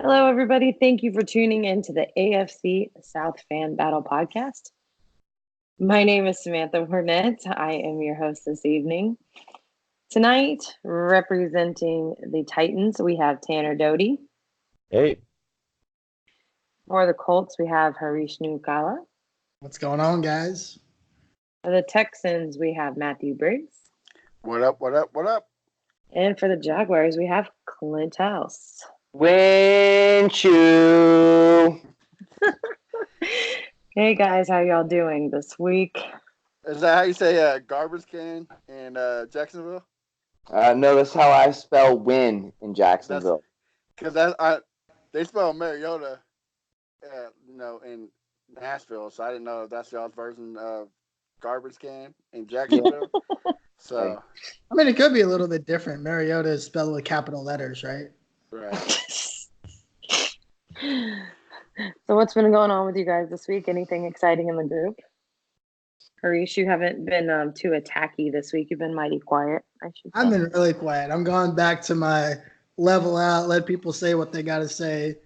Hello, everybody. Thank you for tuning in to the AFC South Fan Battle podcast. My name is Samantha Burnett. I am your host this evening. Tonight, representing the Titans, we have Tanner Doty. Hey. For the Colts, we have Harish Nukala. What's going on, guys? For the Texans, we have Matthew Briggs. What up, what up, what up? And for the Jaguars, we have Clint House. Minshew. Hey, guys, how y'all doing this week? Is that how you say garbage can in Jacksonville? No, that's how I spell win in Jacksonville. Because they spell Mariota, in Nashville, so I didn't know if that's y'all's version of garbage can in Jacksonville. So, I mean, it could be a little bit different. Mariota is spelled with capital letters, right? Right. So what's been going on with you guys this week? Anything exciting in the group? Harish, you haven't been too attacky this week. You've been mighty quiet, I should say. I've been really quiet. I'm going back to my level out, let people say what they got to say,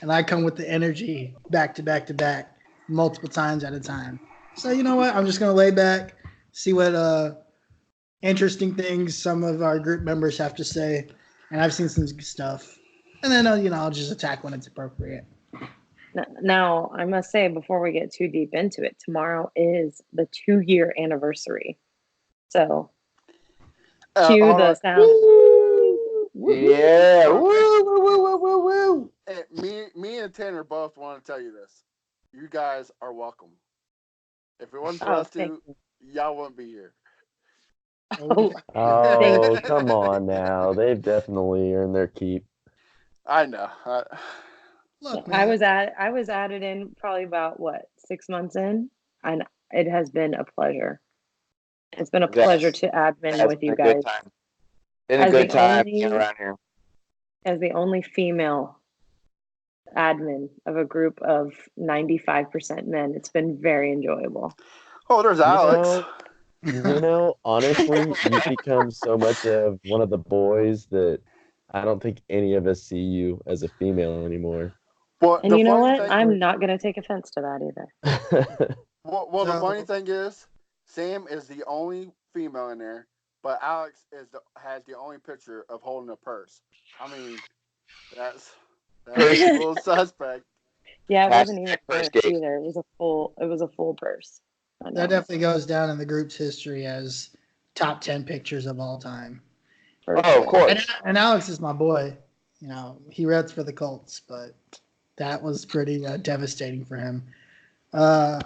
and I come with the energy back to back to back multiple times at a time. So you know what? I'm just going to lay back, see what interesting things some of our group members have to say, and I've seen some good stuff. And then, I'll just attack when it's appropriate. Now, I must say, before we get too deep into it, tomorrow is the 2-year anniversary. So, cue the sound. Yeah. Woo, woo, woo, woo, woo. And me and Tanner both want to tell you this. You guys are welcome. If it wasn't for us two, y'all wouldn't be here. Oh, Come on now. They've definitely earned their keep. I know. Look, I man. was added in probably about 6 months in, and it has been a pleasure. It's been a pleasure to admin with you guys. Been a good time being around here. As the only female admin of a group of 95% men, it's been very enjoyable. Oh, there's Alex. Honestly, you've become so much of one of the boys that I don't think any of us see you as a female anymore. Well, and you know what? I'm not going to take offense to that either. Well, the funny thing is, Sam is the only female in there, but Alex has the only picture of holding a purse. I mean, that's a little suspect. Yeah, it wasn't even a purse either. It was a full purse. That definitely goes down in the group's history as top 10 pictures of all time. Oh, of course. And Alex is my boy. He roots for the Colts, but that was pretty devastating for him. I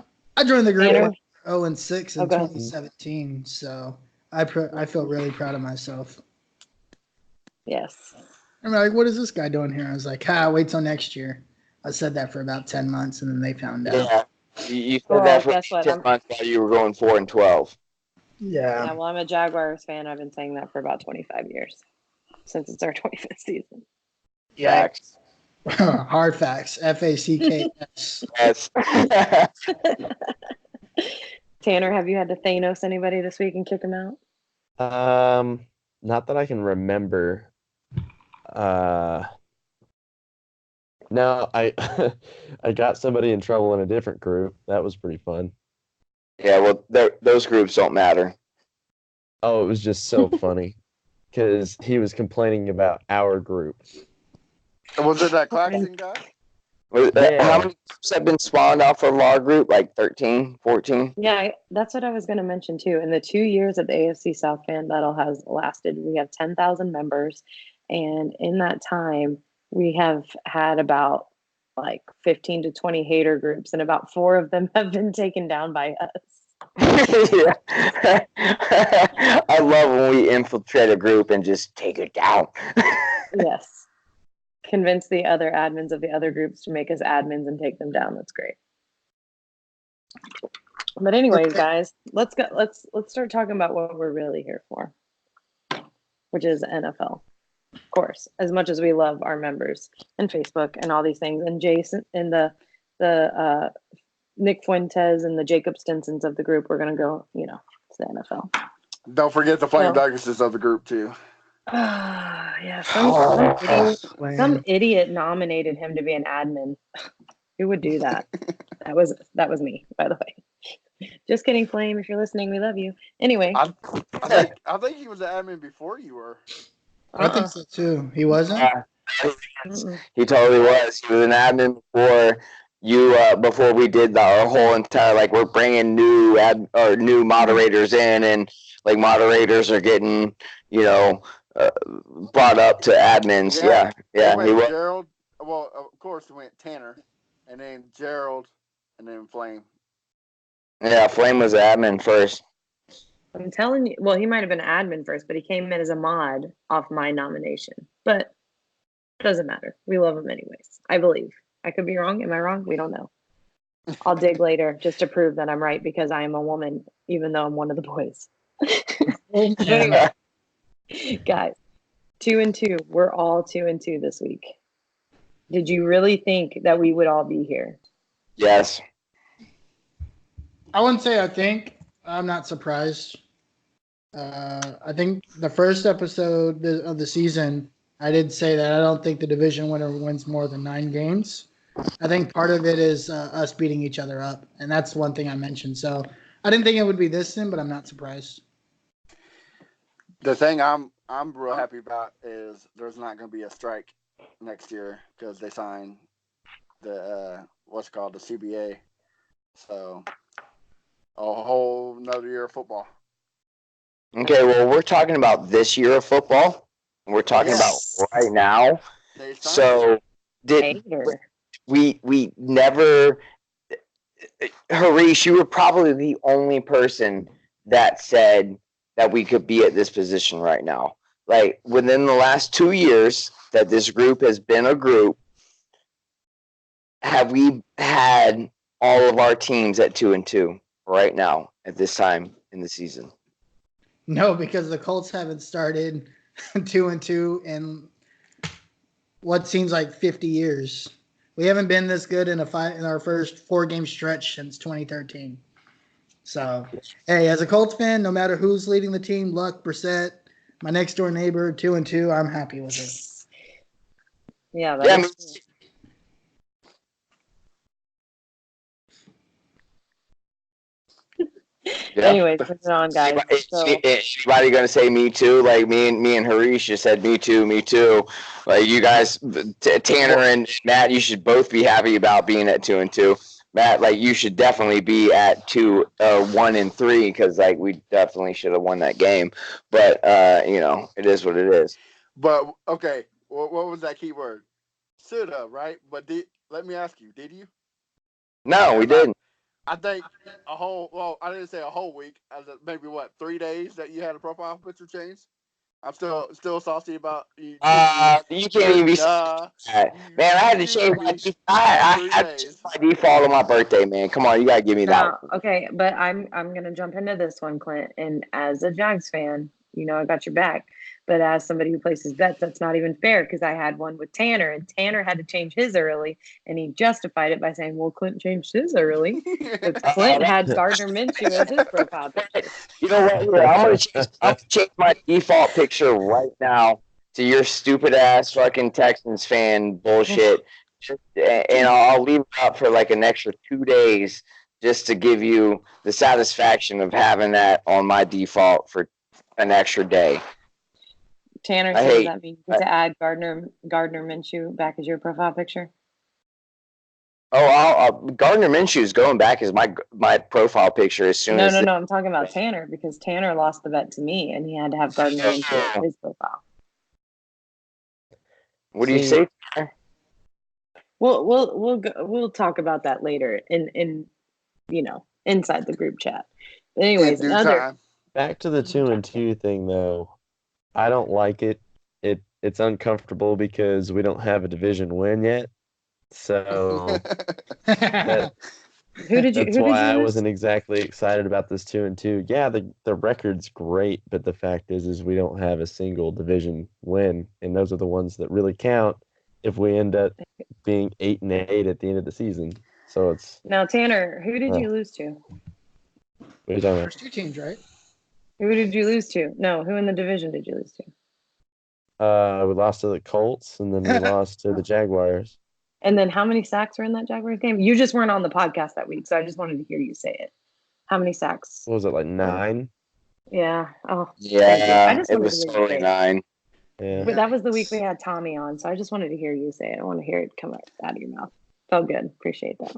joined the group 0-6 in 2017, so I feel really proud of myself. Yes. I'm like, what is this guy doing here? I was like, wait till next year. I said that for about 10 months, and then they found out. Yeah, you said that for 10 months while you were going 4-12. Yeah. Yeah, well, I'm a Jaguars fan. I've been saying that for about 25 years, since it's our 25th season. Yeah. Facts. Hard facts. FACKS. Yes. Tanner, have you had to Thanos anybody this week and kick him out? Not that I can remember. No, I I got somebody in trouble in a different group. That was pretty fun. Yeah, well, those groups don't matter. Oh, it was just so funny because he was complaining about our group. Was it that Claxton guy? How many groups have been spawned off of our group? Like 13, 14? Yeah, that's what I was going to mention too. In the 2 years that the AFC South Fan Battle has lasted, we have 10,000 members. And in that time, we have had about 15 to 20 hater groups, and about 4 of them have been taken down by us. Yeah. I love when we infiltrate a group and just take it down. Yes. Convince the other admins of the other groups to make us admins and take them down. That's great. But anyways, guys, let's start talking about what we're really here for, which is NFL. Of course, as much as we love our members and Facebook and all these things, and Jason and the Nick Fuentes and the Jacob Stinsons of the group, we're gonna go, it's the NFL. Don't forget the Flame Douglases of the group too. Yeah, Flame. some idiot nominated him to be an admin. Who would do that? That was me, by the way. Just kidding, Flame. If you're listening, we love you. Anyway, I think he was the admin before you were. I think so too. He wasn't. He totally was. He was an admin before you. Before we did our whole entire we're bringing new moderators in, and moderators are getting brought up to admins. Yeah. He went Gerald. Well, of course, he went Tanner, and then Gerald, and then Flame. Yeah, Flame was the admin first. I'm telling you. Well, he might have been admin first, but he came in as a mod off my nomination. But it doesn't matter. We love him anyways. I believe. I could be wrong. Am I wrong? We don't know. I'll dig later just to prove that I'm right because I am a woman, even though I'm one of the boys. Anyway, guys, 2-2. We're all 2-2 this week. Did you really think that we would all be here? Yes. I wouldn't say I think. I'm not surprised. I think the first episode of the season, I did say that I don't think the division winner wins more than 9 games. I think part of it is us beating each other up, and that's one thing I mentioned. So I didn't think it would be this soon, but I'm not surprised. The thing I'm real happy about is there's not going to be a strike next year because they signed the the CBA. So a whole another year of football. Okay, well, we're talking about this year of football. We're talking about right now. So we never. Harish, you were probably the only person that said that we could be at this position right now. Within the last 2 years that this group has been a group, have we had all of our teams at 2-2 right now at this time in the season? No, because the Colts haven't started 2-2 in what seems like 50 years. We haven't been this good in our first 4-game stretch since 2013. So, hey, as a Colts fan, no matter who's leading the team, Luck, Brissett, my next door neighbor, 2-2, I'm happy with it. Yeah. Yeah. Anyways, moving on, guys. Anybody gonna say me too? Me and Harish just said me too. You guys, Tanner and Matt, you should both be happy about being at 2-2. Matt, you should definitely be at 1-3 because we definitely should have won that game. But it is what it is. But okay, what was that key word? Should have, right? But let me ask you, did you? No, we didn't. I think I didn't say a whole week. Maybe 3 days that you had a profile picture change. I'm still saucy about you. You can't even be man. I had to change my default. I had to change my default on my birthday, man. Come on, you gotta give me that. Okay, but I'm gonna jump into this one, Clint. And as a Jags fan, I got your back. But as somebody who places bets, that's not even fair because I had one with Tanner, and Tanner had to change his early, and he justified it by saying, "Well, Clint changed his early." Clint had Gardner Minshew as his profile picture. You know what? Here, I'm gonna change my default picture right now to your stupid ass fucking Texans fan bullshit, and I'll leave it up for an extra 2 days just to give you the satisfaction of having that on my default for an extra day. Tanner, so does that mean you get to add Gardner Minshew back as your profile picture? Gardner Minshew's going back as my profile picture as soon as. No. I'm talking about Tanner because Tanner lost the bet to me, and he had to have Gardner Minshew as his profile. What do you say? We'll talk about that later in inside the group chat. But anyways, back to the 2-2 thing though. I don't like it. It's uncomfortable because we don't have a division win yet. So that's why I wasn't exactly excited about this 2-2. Yeah, the record's great, but the fact is we don't have a single division win, and those are the ones that really count if we end up being 8-8 at the end of the season. So it's now Tanner. Who did you lose to? What are you talking about? First 2 teams, right? Who did you lose to? No, who in the division did you lose to? We lost to the Colts, and then we lost to the Jaguars. And then how many sacks were in that Jaguars game? You just weren't on the podcast that week, so I just wanted to hear you say it. How many sacks? What was it, like 9? Yeah. Oh, yeah. I just It wanted was to hear totally you say 9. it. Yeah. But that was the week we had Tommy on, so I just wanted to hear you say it. I want to hear it come out of your mouth. Felt good. Appreciate that.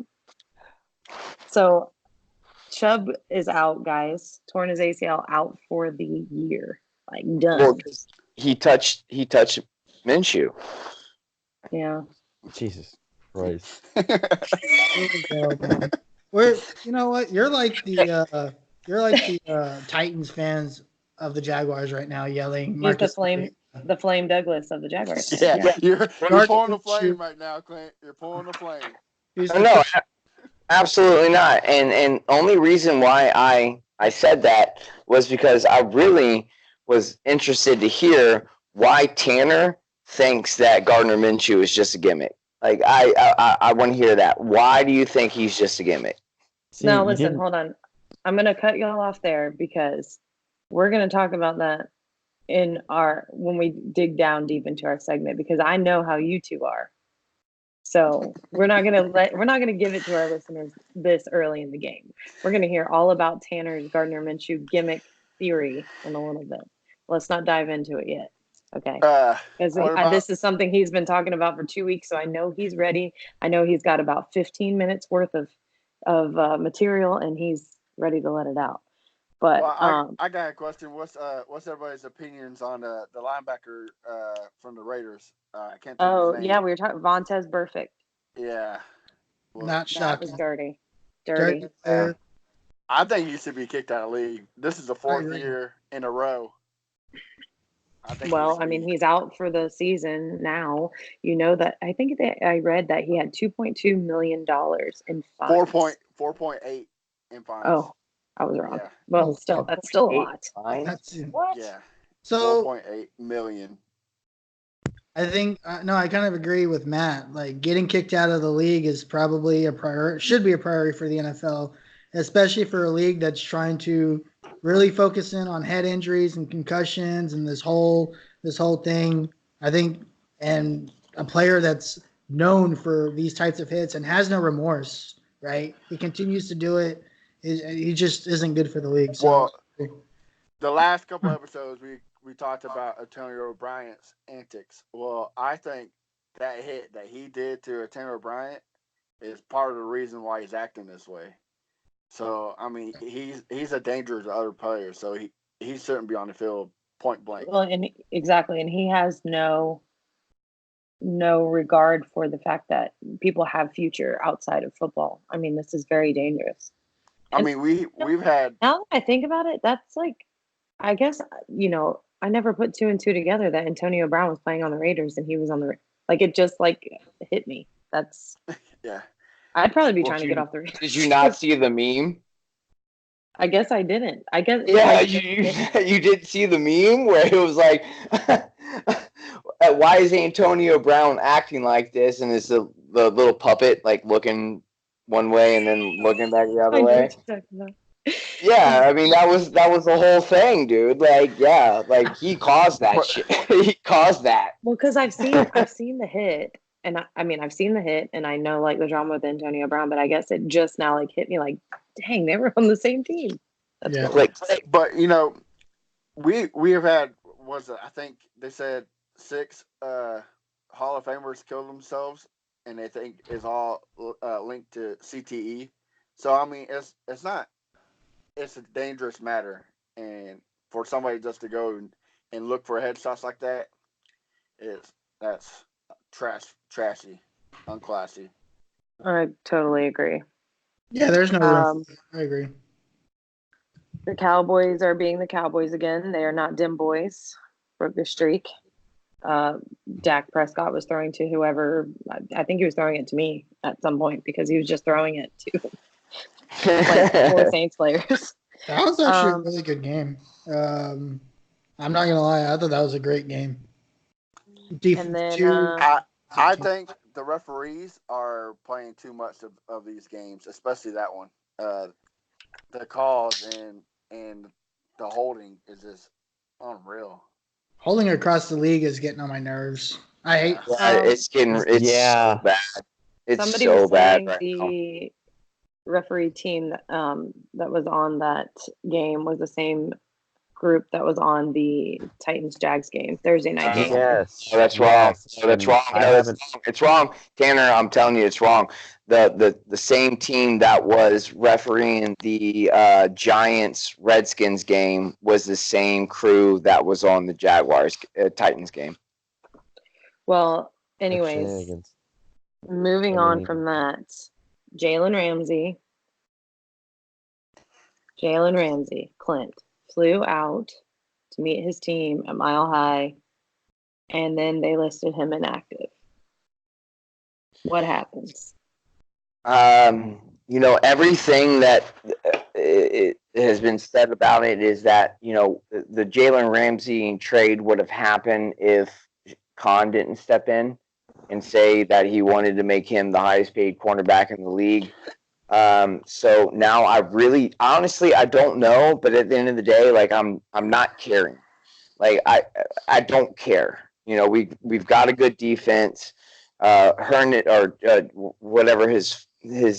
So Chubb is out, guys. Torn his ACL, out for the year. Like, done. Well, he touched Minshew. Yeah. Jesus Christ. You know what? You're like the Titans fans of the Jaguars right now, yelling. He's the Flame Douglas of the Jaguars. Yeah. You're pulling the flame Shoot. right now, Clint. You're pulling the flame. No, absolutely not. And only reason why I said that was because I really was interested to hear why Tanner thinks that Gardner Minshew is just a gimmick. Like I want to hear that. Why do you think he's just a gimmick? See, Now listen, hold on. I'm gonna cut y'all off there because we're gonna talk about that when we dig down deep into our segment, because I know how you two are. So we're not gonna give it to our listeners this early in the game. We're gonna hear all about Tanner's Gardner Minshew gimmick theory in a little bit. Let's not dive into it yet. Okay. Because this is something he's been talking about for 2 weeks, so I know he's ready. I know he's got about 15 minutes worth of material, and he's ready to let it out. But I got a question. What's everybody's opinions on the linebacker from the Raiders? I can't think of his name. Yeah, we were talking Vontaze Burfict. Yeah. Well, Not shocking. That was dirty. I think he should be kicked out of the league. This is the 4th year in a row. He's out for the season now. You know that I read that he had $2.2 million in fines. 4.8 in fines. Oh, I was wrong. Yeah. Well, that's still a lot. Fines? What? Yeah. So 4.8 million. I think I kind of agree with Matt. Like, getting kicked out of the league is probably should be a priority for the NFL, especially for a league that's trying to really focus in on head injuries and concussions and this whole thing. I think, and a player that's known for these types of hits and has no remorse, right? He continues to do it. He just isn't good for the league. So. Well, the last couple episodes we talked about Antonio Bryant's antics. Well, I think that hit that he did to Antonio Bryant is part of the reason why he's acting this way. So, I mean, he's a danger to other players, so he shouldn't be on the field point blank. Well, exactly, and he has no regard for the fact that people have future outside of football. I mean, this is very dangerous. I mean, we've had. Now that I think about it, that's like, I guess, I never put 2 and 2 together that Antonio Brown was playing on the Raiders and he was on the, like, it just like hit me. That's yeah. I'd probably be trying to get off the Raiders. Did you not see the meme? I guess I didn't. I guess. Yeah, you did see the meme where it was like, why is Antonio Brown acting like this? And it's the little puppet like looking one way and then looking back the other way. Yeah, I mean that was the whole thing, dude. Like, yeah, like he caused that shit. He caused that. Well, because I've seen the hit, and I've seen the hit, and I know like the drama with Antonio Brown, but I guess it just now like hit me like, dang, they were on the same team. That's cool. But we have had I think they said 6 Hall of Famers killed themselves, and they think it's all linked to CTE. So I mean, it's a dangerous matter, and for somebody just to go and look for headshots like that, that's trashy, unclassy. I totally agree. Yeah, there's no room. I agree. The Cowboys are being the Cowboys again. They are not dim boys. Broke the streak. Dak Prescott was throwing to whoever. I think he was throwing it to me at some point because he was just throwing it to like 4 Saints players. That was actually a really good game. I'm not gonna lie, I thought that was a great game. And then I think the referees are playing too much of these games, especially that one. The calls and the holding is just unreal. Holding across the league is getting on my nerves. I hate. It's so bad. It's somebody so was bad saying right the referee team that was on that game was the same group that was on the Titans-Jags game, Thursday night game. Yes. No, that's wrong. No, that's wrong. It's wrong. Tanner, I'm telling you, it's wrong. The same team that was refereeing the Giants-Redskins game was the same crew that was on the Jaguars-Titans game. Well, anyways, moving on from that, Jalen Ramsey, Clint, flew out to meet his team at Mile High, and then they listed him inactive. What happens? Everything that it has been said about it is that, the Jalen Ramsey trade would have happened if Khan didn't step in and say that he wanted to make him the highest paid cornerback in the league. So now honestly, I don't know, but at the end of the day, like I'm not caring. Like I don't care. We've got a good defense. Herndon or whatever his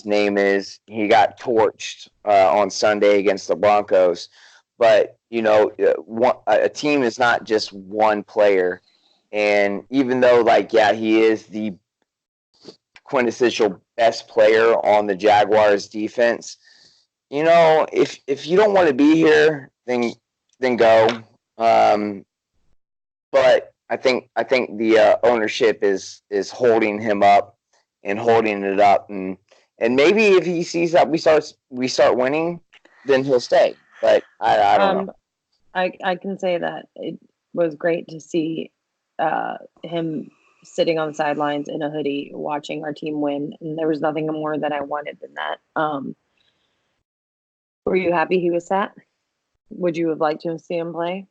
name is, he got torched on Sunday against the Broncos. But a team is not just one player. And even though, he is the quintessential best player on the Jaguars defense, if you don't want to be here, then go. But I think the ownership is holding him up and holding it up, and maybe if he sees that we start winning, then he'll stay. But I don't know. I can say that it was great to see him sitting on the sidelines in a hoodie watching our team win, and there was nothing more that I wanted than that. Were you happy he was sat? Would you have liked to see him play?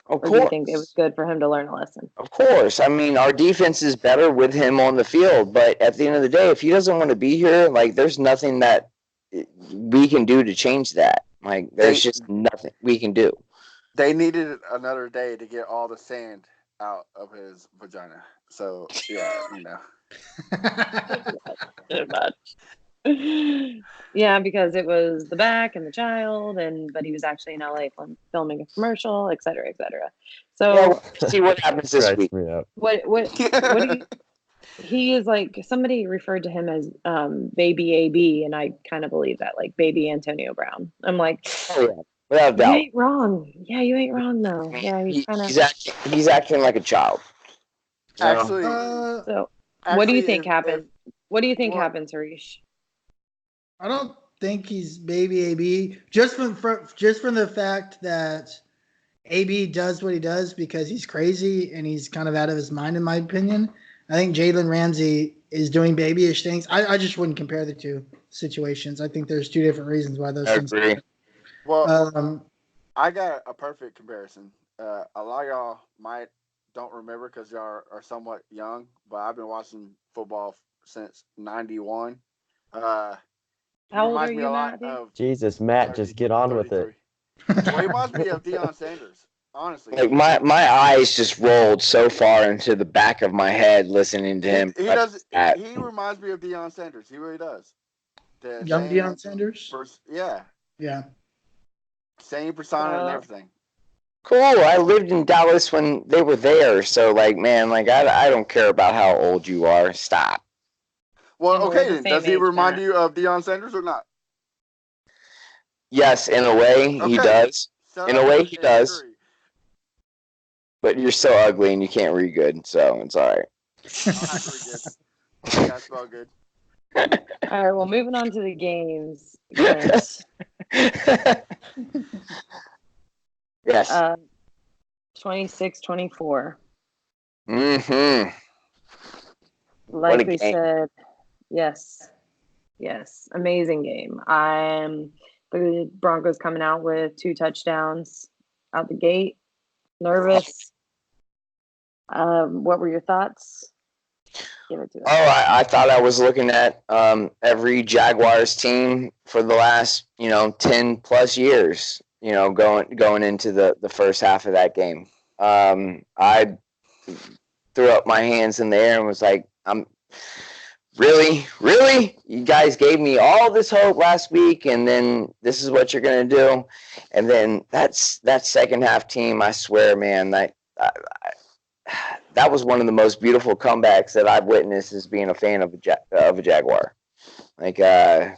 Of course. Or do you think it was good for him to learn a lesson? Of course. I mean, our defense is better with him on the field, but at the end of the day, if he doesn't want to be here, there's nothing that we can do to change that. There's just nothing we can do. They needed another day to get all the sand out of his vagina. So, yeah, Yeah, because it was the back and the child, but he was actually in LA filming a commercial, et cetera, et cetera. So see what happens this week. What do you? He is somebody referred to him as baby AB, and I kind of believe that, baby Antonio Brown. I'm like, without doubt. You ain't wrong. Yeah, you ain't wrong though. Yeah, he's acting like a child. Actually, what do you think happened? What do you think happened, Harish? I don't think he's baby AB. Just from the fact that AB does what he does because he's crazy and he's kind of out of his mind, in my opinion. I think Jalen Ramsey is doing babyish things. I just wouldn't compare the two situations. I think there's two different reasons why those things happen. Well, I got a perfect comparison. A lot of y'all don't remember because y'all are somewhat young, but I've been watching football since '91. How old are you, Matt? Jesus, Matt, just get on 33. With it. Well, he reminds me of Deion Sanders, honestly. My eyes just rolled so far into the back of my head listening to him. He reminds me of Deion Sanders. He really does. Young Deion Sanders? Yeah. Yeah. Same persona and everything. Cool. I lived in Dallas when they were there, so I don't care about how old you are. Stop. Well, okay then. Does he remind you of Deion Sanders or not? Yes, in a way he does. In a way he does. But you're so ugly and you can't read good, so it's all right. I can read good. Yeah, I spell good. All right, well, moving on to the games. Yes. 26-24. Mm-hmm. Like we said, yes. Amazing game. The Broncos coming out with 2 touchdowns out the gate. Nervous. What were your thoughts? Give it to us. I thought I was looking at every Jaguars team for the last 10 plus years, going into the first half of that game. I threw up my hands in the air and was like, I'm really, you guys gave me all this hope last week, and then this is what you're gonna do. And then that second half team, I swear, man, that was one of the most beautiful comebacks that I've witnessed as being a fan of a Jaguar. Like, that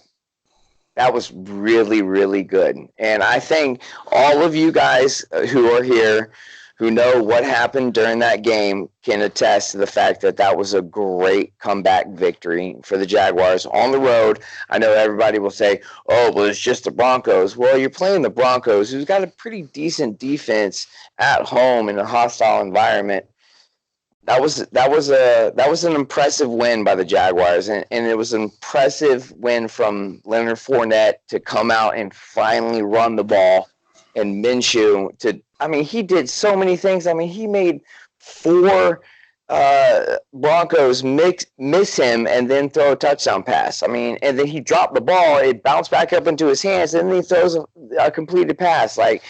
was really, really good. And I think all of you guys who are here, who know what happened during that game, can attest to the fact that that was a great comeback victory for the Jaguars on the road. I know everybody will say, oh, well, it's just the Broncos. Well, you're playing the Broncos, who's got a pretty decent defense at home in a hostile environment. That was an impressive win by the Jaguars, and it was an impressive win from Leonard Fournette to come out and finally run the ball, and Minshew he did so many things. He made 4 Broncos miss him and then throw a touchdown pass. And then he dropped the ball, it bounced back up into his hands, and then he throws a completed pass. Like,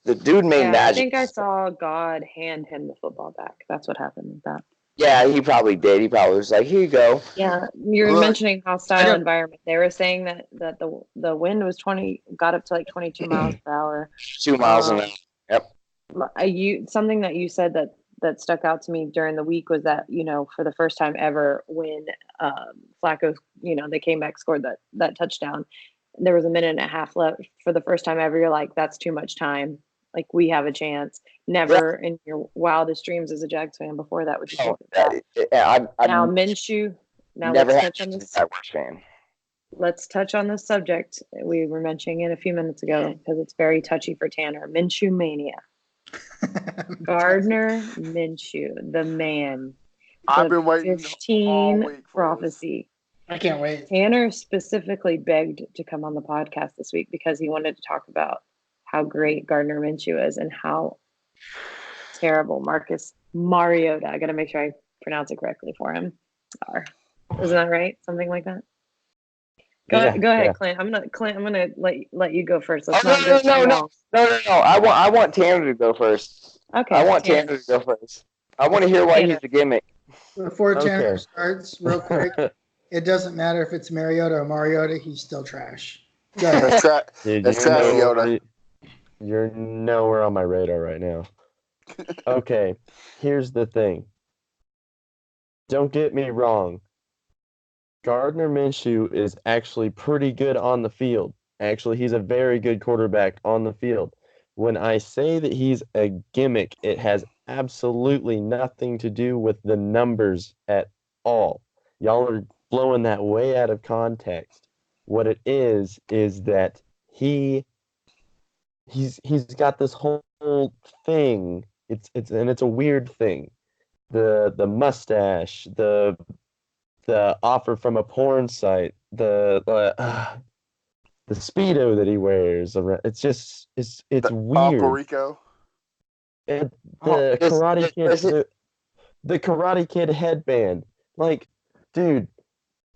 the dude made magic. I think I saw God hand him the football back. That's what happened with that. Yeah, he probably did. He probably was like, here you go. Yeah, you're mentioning hostile environment. They were saying that the wind was got up to like 22 miles per hour. 2 miles an hour. Yep. Something that you said that stuck out to me during the week was that, for the first time ever, when Flacco, they came back, scored that touchdown, there was a minute and a half left. For the first time ever, you're like, that's too much time. Like, we have a chance. Never in your wildest dreams as a Jags fan before that would you think that. Now Minshew. Now let's touch on this. Let's touch on this subject we were mentioning it a few minutes ago, because it's very touchy for Tanner. Minshew Mania. Gardner Minshew, the man. I've been waiting 15 all week for prophecy. I can't wait. Tanner specifically begged to come on the podcast this week because he wanted to talk about how great Gardner Minshew is and how terrible Marcus Mariota, I got to make sure I pronounce it correctly for him, Isn't that right? Something like that? Go ahead, Clint. I'm gonna let you go first. No. I want Tanner to go first. Okay. I want Tanner to go first. I want to hear why he's a gimmick. Before Tanner starts, real quick, it doesn't matter if it's Mariota or Mariota, he's still trash. Go ahead. That's Mariota. You're nowhere on my radar right now. Okay, here's the thing. Don't get me wrong. Gardner Minshew is actually pretty good on the field. Actually, he's a very good quarterback on the field. When I say that he's a gimmick, it has absolutely nothing to do with the numbers at all. Y'all are blowing that way out of context. What it is that he's got this whole thing. It's a weird thing. The mustache, the offer from a porn site, the Speedo that he wears. It's weird. Puerto Rico. The Karate Kid, the Karate Kid headband. Like, dude,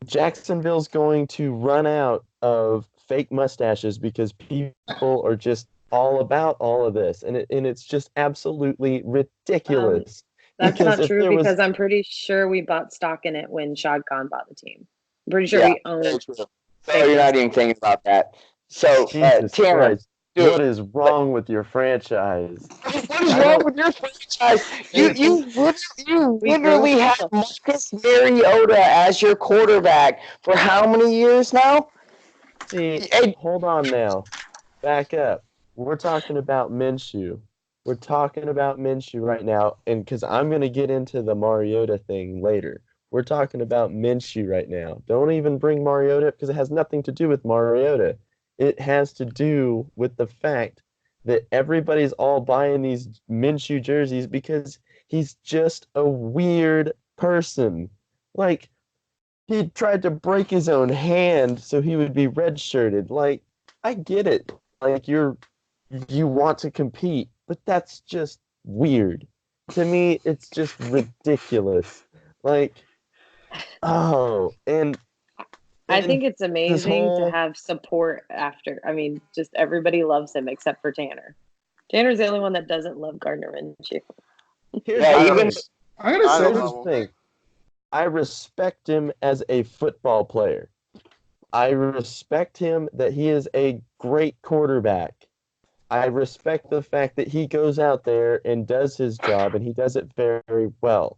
Jacksonville's going to run out of fake mustaches because people are just all about all of this, and it's just absolutely ridiculous. That's not true because I'm pretty sure we bought stock in it when Shad Khan bought the team. I'm pretty sure we own it. So you're not even thinking about that. So, Tanner, what is wrong with your franchise? What is wrong with your franchise? You literally had Marcus Mariota as your quarterback for how many years now? See, hold on now. Back up. We're talking about Minshew. We're talking about Minshew right now, and because I'm going to get into the Mariota thing later. We're talking about Minshew right now. Don't even bring Mariota up because it has nothing to do with Mariota. It has to do with the fact that everybody's all buying these Minshew jerseys because he's just a weird person. Like, he tried to break his own hand so he would be redshirted. Like, I get it. Like, you want to compete, but that's just weird. To me, it's just ridiculous. Like, and I think it's amazing to have support after. I mean, just everybody loves him except for Tanner. Tanner's the only one that doesn't love Gardner Minshew. I'm gonna say this thing. I respect him as a football player. I respect him that he is a great quarterback. I respect the fact that he goes out there and does his job, and he does it very well.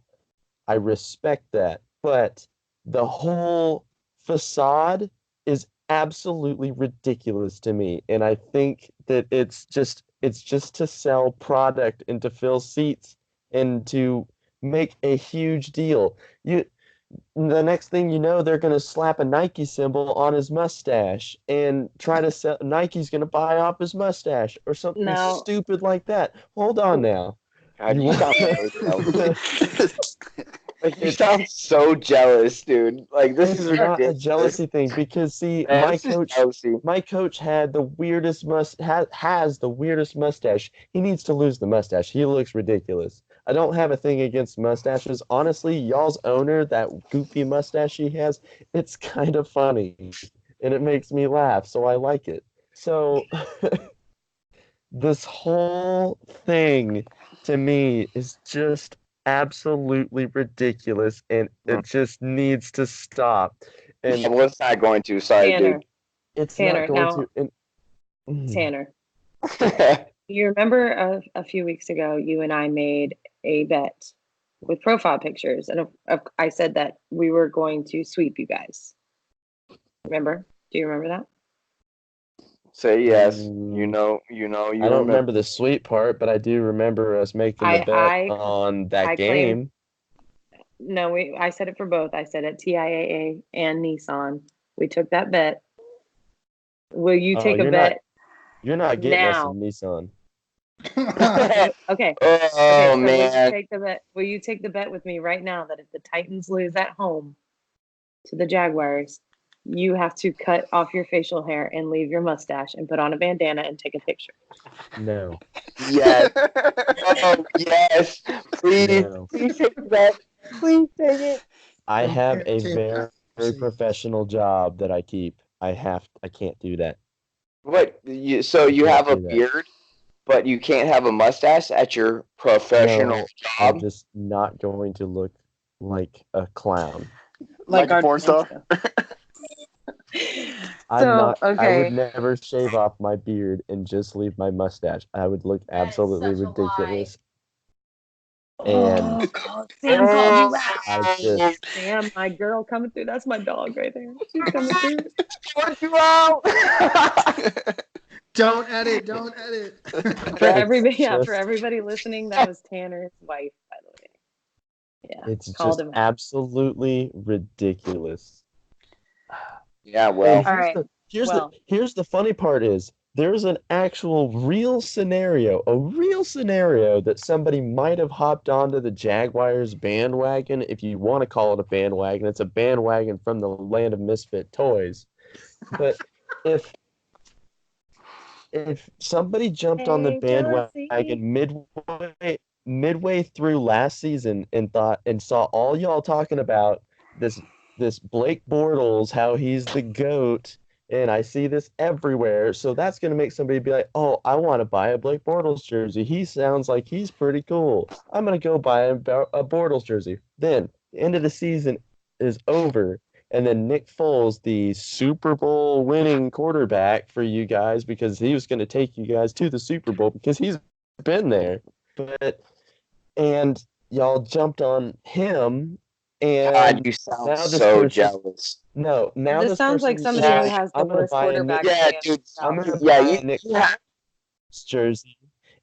I respect that. But the whole facade is absolutely ridiculous to me. And I think that it's just to sell product and to fill seats and to make a huge deal. The next thing you know, they're going to slap a Nike symbol on his mustache and try to sell. Nike's going to buy off his mustache or something stupid like that. Hold on now. You sound so jealous, dude. Like, this is not a jealousy thing because see, my coach had the weirdest has the weirdest mustache. He needs to lose the mustache. He looks ridiculous. I don't have a thing against mustaches. Honestly, y'all's owner, that goofy mustache he has, it's kind of funny and it makes me laugh, so I like it. So this whole thing to me is just absolutely ridiculous, and it just needs to stop. And what's not going to? Sorry, Tanner, dude. It's Tanner, not going to. Tanner, you remember a few weeks ago, you and I made a bet with profile pictures, and I said that we were going to sweep you guys. Remember? Do you remember that? Say yes. You know. I don't remember the sweet part, but I do remember us making the bet on that game. No, I said it for both. I said it TIAA and Nissan. We took that bet. Will you take a bet? You're not getting us in Nissan. Okay. Oh, man. Will you take the bet with me right now that if the Titans lose at home to the Jaguars, you have to cut off your facial hair and leave your mustache and put on a bandana and take a picture? No. Yes. Oh, yes. Please. No. Please take that. Please take it. I have a very professional job that I keep. I can't do that. What? So you have a beard, but you can't have a mustache at your professional job? I'm just not going to look like a clown. Like a porn star? I would never shave off my beard and just leave my mustache. I would look absolutely ridiculous. And Sam called you out. Sam, my girl coming through. That's my dog right there. She's coming through. Want you out? Don't edit. For everybody listening, that was Tanner's wife, by the way. Yeah, it's just absolutely ridiculous. Yeah, well. Here's the funny part is there's an actual real scenario that somebody might have hopped onto the Jaguars bandwagon, if you want to call it a bandwagon. It's a bandwagon from the land of misfit toys. But if somebody jumped on the bandwagon midway through last season and saw all y'all talking about this Blake Bortles, how he's the GOAT, and I see this everywhere, so that's going to make somebody be like, oh, I want to buy a Blake Bortles jersey. He sounds like he's pretty cool. I'm going to go buy a Bortles jersey. Then, the end of the season is over, and then Nick Foles, the Super Bowl winning quarterback for you guys, because he was going to take you guys to the Super Bowl because he's been there. And y'all jumped on him. And God, you sound so jealous. No, now this sounds like somebody who has the worst quarterback. Yeah, dude. I'm going to buy Nick Foles jersey.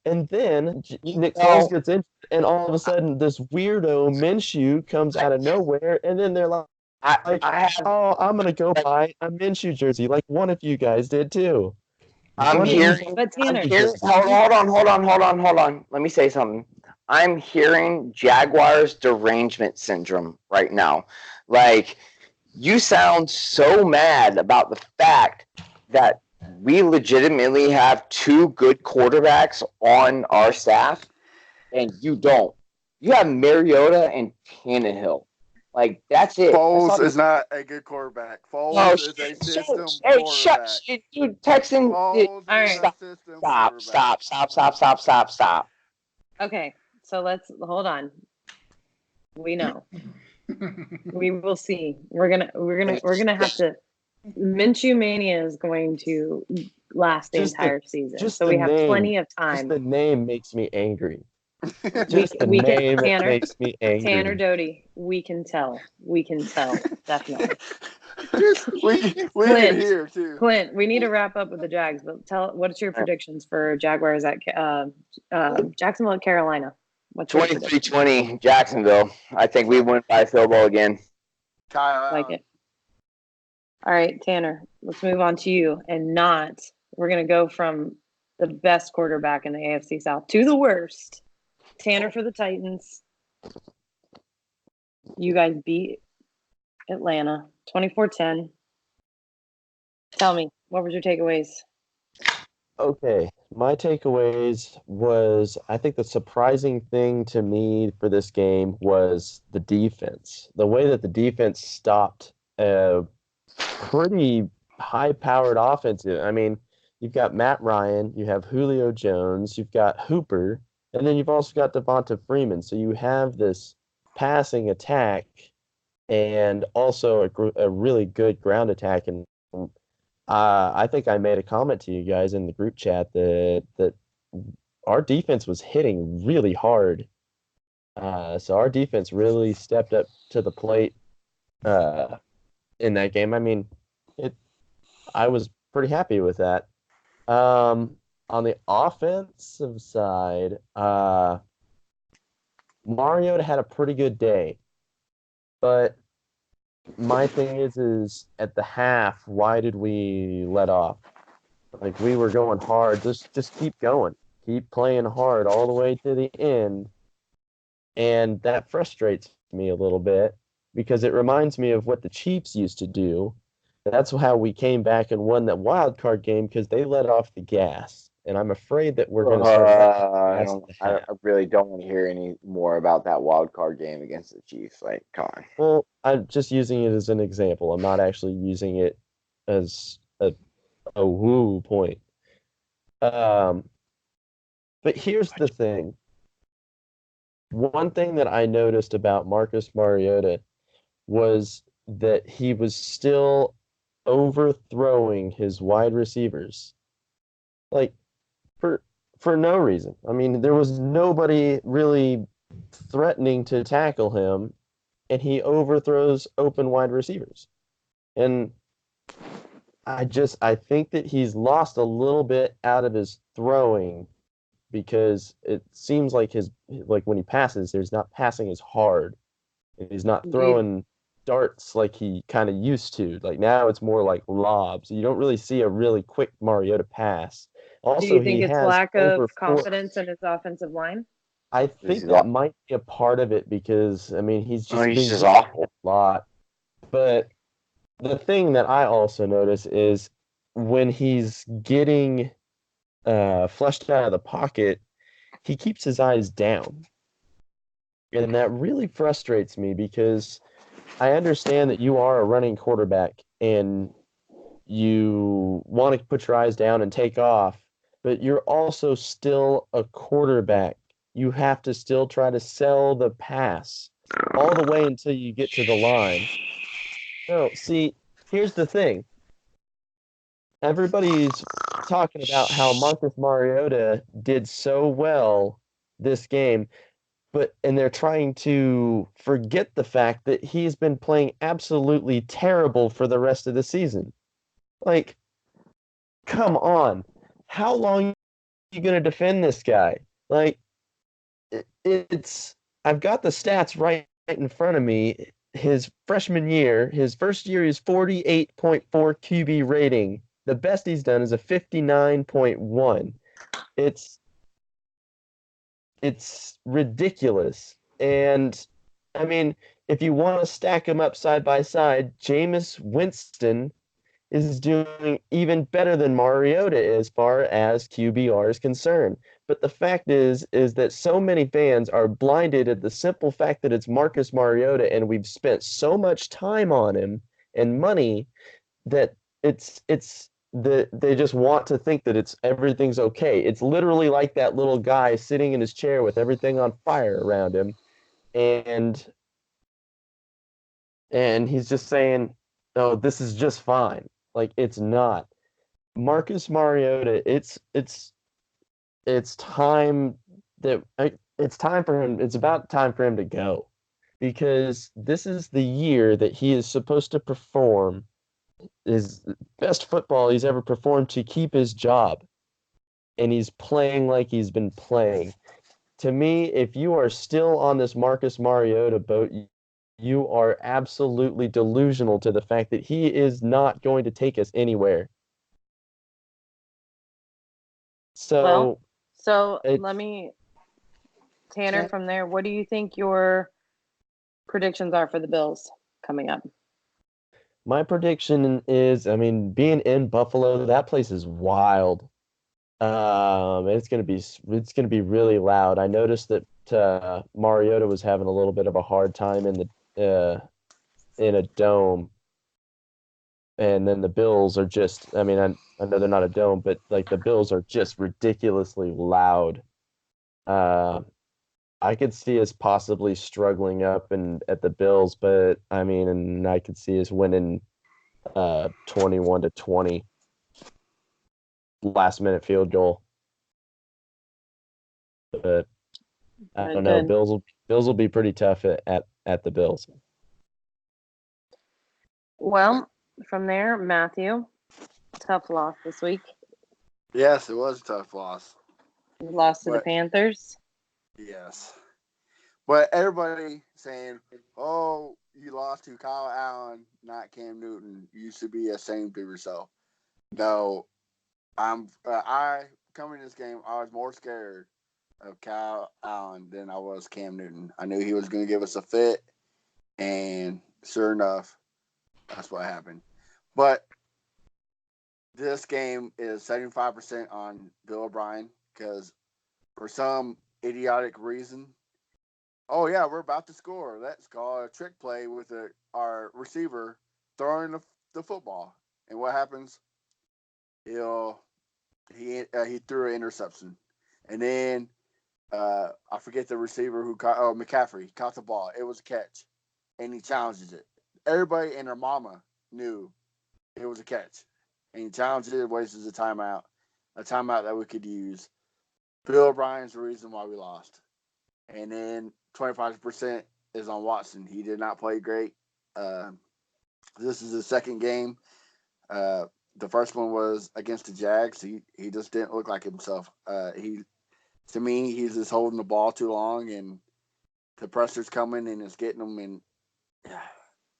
And then Nick Foles gets in, and all of a sudden, this weirdo Minshew comes out of nowhere, and then they're like, I'm going to go buy a Minshew jersey, like one of you guys did too. I'm hearing. Hold on. Let me say something. I'm hearing Jaguars derangement syndrome right now. Like, you sound so mad about the fact that we legitimately have two good quarterbacks on our staff, and you don't. You have Mariota and Tannehill. Like, that's it. Foles is not a good quarterback. Foles is a system quarterback. Dude, Texan. Foles is a system quarterback. Stop. Okay, so let's hold on. We know. We will see. We're gonna have to. Minshew Mania is going to last the entire season, so we have plenty of time. Just the name makes me angry. Just the name makes me angry. Tanner Doty, we can tell, definitely. we can hear too. Clint, we need to wrap up with the Jags, but what's your predictions for Jaguars at Jacksonville at Carolina? 23-20 Jacksonville. I think we win by a field goal again. Like it. All right, Tanner, let's move on to you. We're going to go from the best quarterback in the AFC South to the worst. Tanner for the Titans. You guys beat Atlanta 24-10. Tell me, what were your takeaways? Okay, my takeaways was, I think the surprising thing to me for this game was the defense. The way that the defense stopped a pretty high-powered offensive. I mean, you've got Matt Ryan, you have Julio Jones, you've got Hooper, and then you've also got Devonta Freeman. So you have this passing attack and also a really good ground attack. And I think I made a comment to you guys in the group chat that our defense was hitting really hard. So our defense really stepped up to the plate in that game. I mean, I was pretty happy with that. On the offensive side, Mariota had a pretty good day. But my thing is at the half, why did we let off? Like, we were going hard. Just keep going. Keep playing hard all the way to the end. And that frustrates me a little bit because it reminds me of what the Chiefs used to do. That's how we came back and won that wild card game, because they let off the gas. And I'm afraid that we're going to start. I really don't want to hear any more about that wild card game against the Chiefs. Like, come on. Well, I'm just using it as an example. I'm not actually using it as a woo point. But here's the thing. One thing that I noticed about Marcus Mariota was that he was still overthrowing his wide receivers. Like, for no reason. I mean, there was nobody really threatening to tackle him, and he overthrows open wide receivers. And I think that he's lost a little bit out of his throwing, because it seems like when he passes, he's not passing as hard. He's not throwing darts like he kind of used to. Like, now it's more like lobs. You don't really see a really quick Mariota pass. Also, do you think it's lack of confidence in his offensive line? I think that might be a part of it, because, I mean, he's just awful. A lot. But the thing that I also notice is when he's getting flushed out of the pocket, he keeps his eyes down. And that really frustrates me, because I understand that you are a running quarterback and you want to put your eyes down and take off, but you're also still a quarterback. You have to still try to sell the pass all the way until you get to the line. No, see, here's the thing. Everybody's talking about how Marcus Mariota did so well this game, and they're trying to forget the fact that he's been playing absolutely terrible for the rest of the season. Like, come on. How long are you going to defend this guy? Like, I've got the stats right in front of me. His freshman year, his first year, is 48.4 QB rating. The best he's done is a 59.1. It's ridiculous. And, I mean, if you want to stack them up side by side, Jameis Winston is doing even better than Mariota as far as QBR is concerned. But the fact is that so many fans are blinded at the simple fact that it's Marcus Mariota, and we've spent so much time on him and money that they just want to think that everything's okay. It's literally like that little guy sitting in his chair with everything on fire around him, and he's just saying, "Oh, this is just fine." Like, it's not. Marcus Mariota, it's time it's time for him. It's about time for him to go, because this is the year that he is supposed to perform his best football he's ever performed to keep his job, and he's playing like he's been playing. To me, if you are still on this Marcus Mariota boat, you are absolutely delusional to the fact that he is not going to take us anywhere. So let me, Tanner, from there, what do you think your predictions are for the Bills coming up? My prediction is, being in Buffalo, that place is wild. It's gonna be really loud. I noticed that Mariota was having a little bit of a hard time in a dome, and then the Bills are just. I know they're not a dome, but like the Bills are just ridiculously loud. I could see us possibly struggling up and at the Bills, but and I could see us winning 21-20, last minute field goal. But I don't know. Bills will be pretty tough at the Bills. Well, from there, Matthew, tough loss this week. Yes, it was a tough loss. You lost to the Panthers. Yes. But everybody saying, "Oh, you lost to Kyle Allen, not Cam Newton. You used to be ashamed of yourself." No, I coming to this game, I was more scared of Kyle Allen than I was Cam Newton. I knew he was going to give us a fit, and sure enough, that's what happened. But this game is 75% on Bill O'Brien, because for some idiotic reason, oh yeah, we're about to score. Let's call a trick play with our receiver throwing the football, and what happens? He threw an interception, and then I forget the receiver who caught. Oh, McCaffrey caught the ball. It was a catch, and he challenges it. Everybody and their mama knew it was a catch, and he challenged it. Wasted a timeout that we could use. Bill O'Brien's the reason why we lost, and then 25% is on Watson. He did not play great. This is his second game. The first one was against the Jags. He just didn't look like himself. To me, he's just holding the ball too long, and the pressure's coming and it's getting him.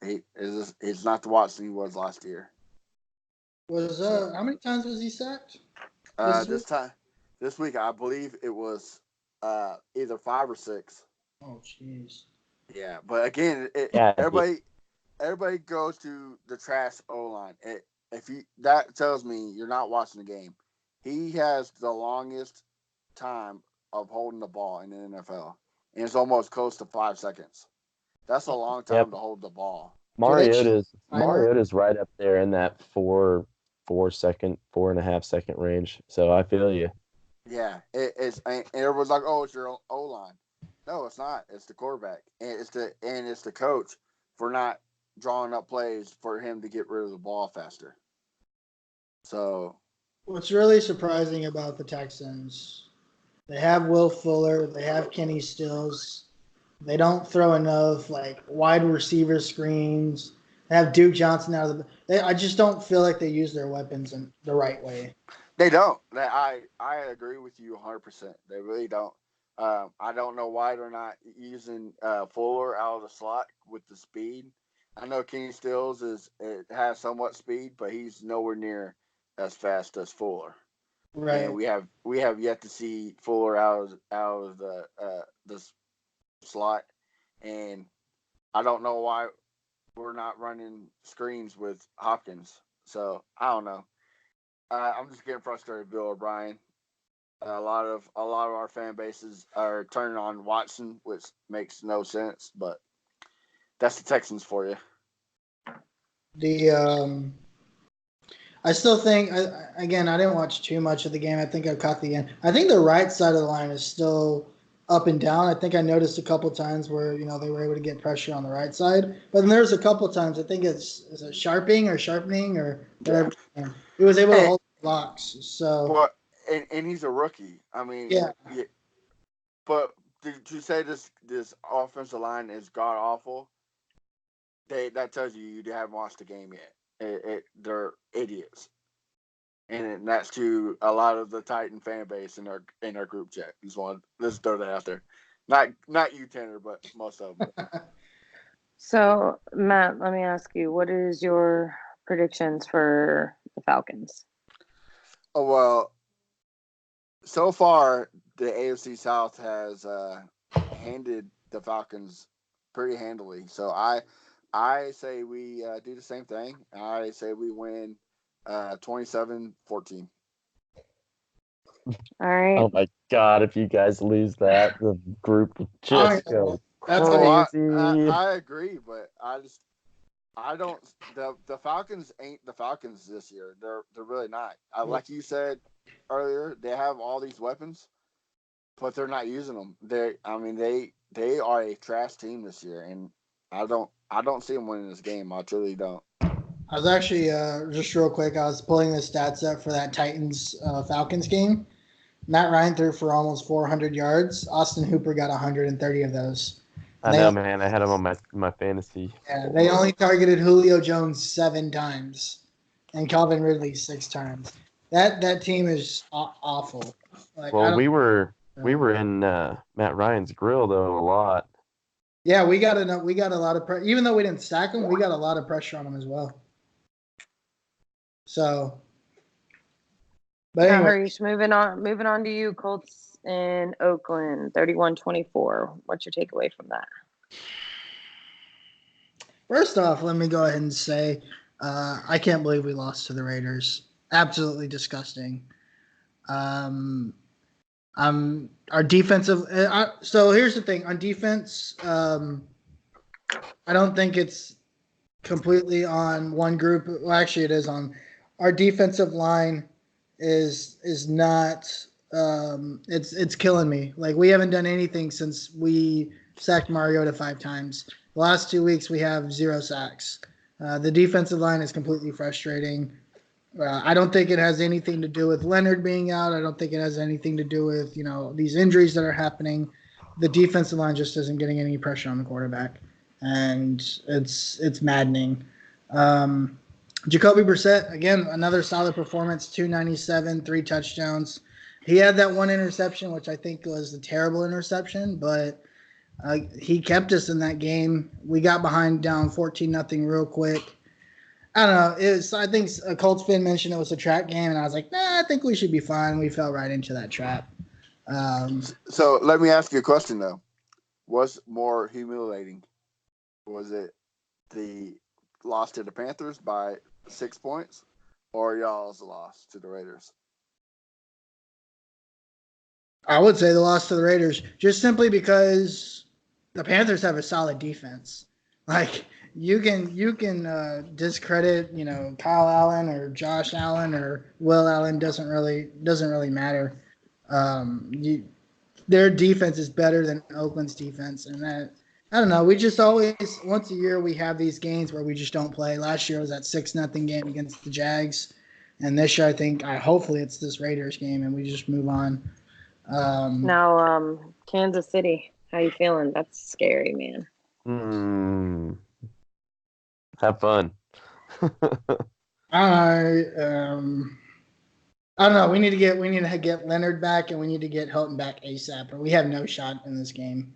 And he's not the Watson he was last year. How many times was he sacked? This week, I believe it was either 5 or 6. Oh, jeez. Yeah, but again, everybody goes to the trash O-line. That tells me you're not watching the game. He has the longest time of holding the ball in the NFL, and it's almost close to 5 seconds. That's a long time to hold the ball. Mariota's right up there in that 4.5 second range. So I feel you. Yeah, it's, and everyone's like, "Oh, it's your O-line." No, it's not. It's the quarterback, and it's the coach for not drawing up plays for him to get rid of the ball faster. So, what's really surprising about the Texans, they have Will Fuller, they have Kenny Stills, they don't throw enough wide receiver screens. They have Duke Johnson out of I just don't feel like they use their weapons in the right way. They don't. I agree with you 100%. They really don't. I don't know why they're not using Fuller out of the slot with the speed. I know Kenny Stills has somewhat speed, but he's nowhere near as fast as Fuller. Right. And we have yet to see Fuller out of the slot, and I don't know why we're not running screens with Hopkins. So I don't know. I'm just getting frustrated with Bill O'Brien. A lot of our fan bases are turning on Watson, which makes no sense, but that's the Texans for you. I still think I didn't watch too much of the game. I think I caught the end. I think the right side of the line is still up and down. I think I noticed a couple times where they were able to get pressure on the right side, but then there's a couple times I think is it sharpening or whatever. Yeah. He was able to hold blocks. So well, and he's a rookie. I mean, yeah. But did you say this offensive line is god awful? That tells you haven't watched the game yet. They're idiots, and that's to a lot of the Titan fan base in our group chat. Let's throw that out there. Not you, Tanner, but most of them. So, Matt, let me ask you, what is your predictions for the Falcons? Oh, well, so far, the AFC South has handed the Falcons pretty handily. So I say we do the same thing. I say we win 27-14. All right. Oh my God! If you guys lose that, the group will just go crazy. I agree, but I don't. The Falcons ain't the Falcons this year. They're really not. Like you said earlier, they have all these weapons, but they're not using them. They are a trash team this year, and I don't see them winning this game. I truly don't. I was actually just real quick. I was pulling the stats up for that Titans Falcons game. Matt Ryan threw for almost 400 yards. Austin Hooper got 130 of those. I know, man. I had him on my fantasy. Yeah, they only targeted Julio Jones 7 times and Calvin Ridley 6 times. That team is awful. Well, we were in Matt Ryan's grill though a lot. Yeah, we got a lot of pressure. Even though we didn't sack him, we got a lot of pressure on him as well. So, but anyway. Harish, moving on to you, Colts in Oakland, 31-24. What's your takeaway from that? First off, let me go ahead and say I can't believe we lost to the Raiders. Absolutely disgusting. Our defensive. So here's the thing on defense. I don't think it's completely on one group. Well, actually, it is on our defensive line. Is not. It's killing me. Like we haven't done anything since we sacked Mariota 5 times. The last 2 weeks we have 0 sacks. The defensive line is completely frustrating. I don't think it has anything to do with Leonard being out. I don't think it has anything to do with these injuries that are happening. The defensive line just isn't getting any pressure on the quarterback, and it's maddening. Jacoby Brissett, again, another solid performance, 297, 3 touchdowns. He had that one interception, which I think was a terrible interception, but he kept us in that game. We got behind down 14-0 real quick. I don't know. I think a Colts fan mentioned it was a trap game, and I was like, nah, I think we should be fine. We fell right into that trap. So let me ask you a question, though. What's more humiliating? Was it the loss to the Panthers by 6 points or y'all's loss to the Raiders? I would say the loss to the Raiders, just simply because the Panthers have a solid defense. Like you can discredit Kyle Allen or Josh Allen or Will Allen doesn't really matter. Their defense is better than Oakland's defense, and that I don't know. We just always once a year we have these games where we just don't play. Last year was that 6-0 game against the Jags, and this year hopefully it's this Raiders game and we just move on. Now, Kansas City, how you feeling? That's scary, man. Have fun. I don't know. We need to get Leonard back, and we need to get Hilton back ASAP, or we have no shot in this game.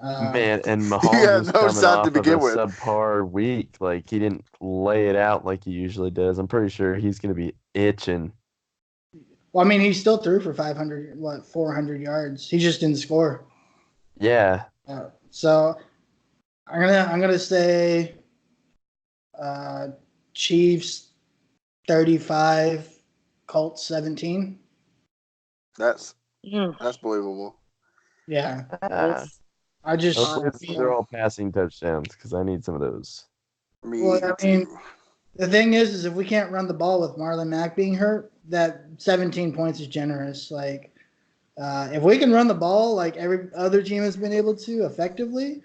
Man, and Mahomes was coming off of a subpar week. Like he didn't lay it out like he usually does. I'm pretty sure he's going to be itching. Well, I mean, he still threw for 400 yards. He just didn't score. Yeah. So I'm gonna say Chiefs 35, Colts 17. That's That's believable. Yeah. I just hopefully they're all passing touchdowns because I need some of those. I mean, the thing is if we can't run the ball with Marlon Mack being hurt, that 17 points is generous. Like, if we can run the ball like every other team has been able to effectively,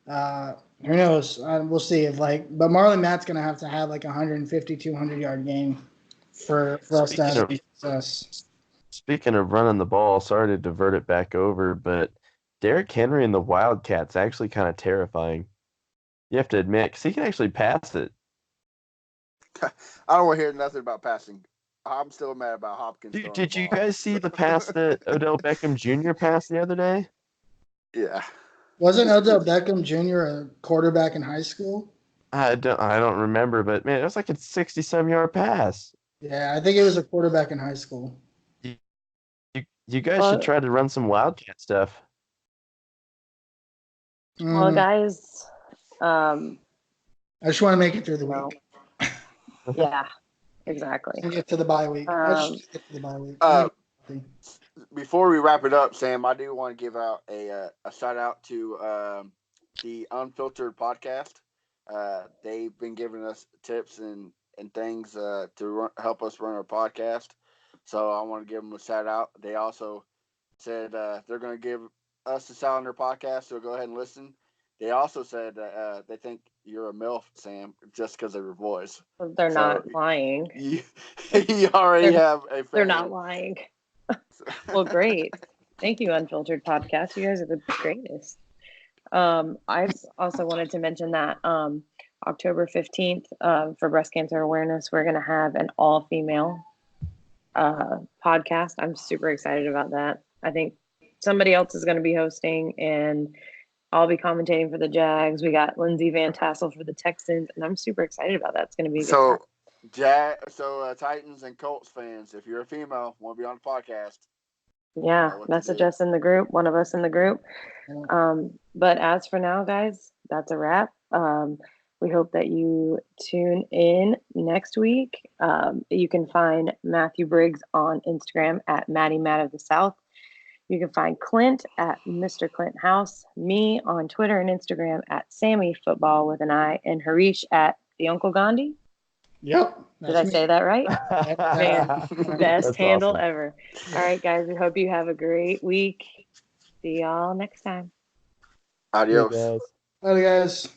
who knows? We'll see. But Marlon Mack's going to have like 150, 200-yard game for us to have success. Speaking of running the ball, sorry to divert it back over, but Derrick Henry and the Wildcats actually kind of terrifying. You have to admit, because he can actually pass it. I don't want to hear nothing about passing. I'm still mad about Hopkins. Did you guys see the pass that Odell Beckham Jr. passed the other day? Yeah. Wasn't Odell Beckham Jr. a quarterback in high school? I don't remember, but man, it was like a 60-some yard pass. Yeah, I think it was a quarterback in high school. You guys should try to run some Wildcat stuff. Well, guys, I just want to make it through the week. Yeah, exactly. And get to the bye week. Before we wrap it up, Sam, I do want to give out a shout out to the Unfiltered podcast. They've been giving us tips and things to help us run our podcast. So I want to give them a shout out. They also said they're going to give us a shout out on their podcast, so go ahead and listen. They also said they think you're a MILF, Sam, just because of your voice. They're not lying. You already have a fan. They're not lying. Well, great. Thank you, Unfiltered Podcast. You guys are the greatest. I also wanted to mention that October 15th for Breast Cancer Awareness, we're going to have an all-female podcast. I'm super excited about that. I think somebody else is going to be hosting, and I'll be commentating for the Jags. We got Lindsay Van Tassel for the Texans, and I'm super excited about that. It's going to be a good time. Titans and Colts fans, if you're a female, want to be on the podcast. Yeah, message us in the group, one of us in the group. But as for now, guys, that's a wrap. We hope that you tune in next week. You can find Matthew Briggs on Instagram at Maddie Matt of the South. You can find Clint at Mr. Clint House, me on Twitter and Instagram at Sammy Football with an I, and Harish at the Uncle Gandhi. Yep. Did I say that right? Man, best handle ever. All right, guys, we hope you have a great week. See y'all next time. Adios. Bye, guys.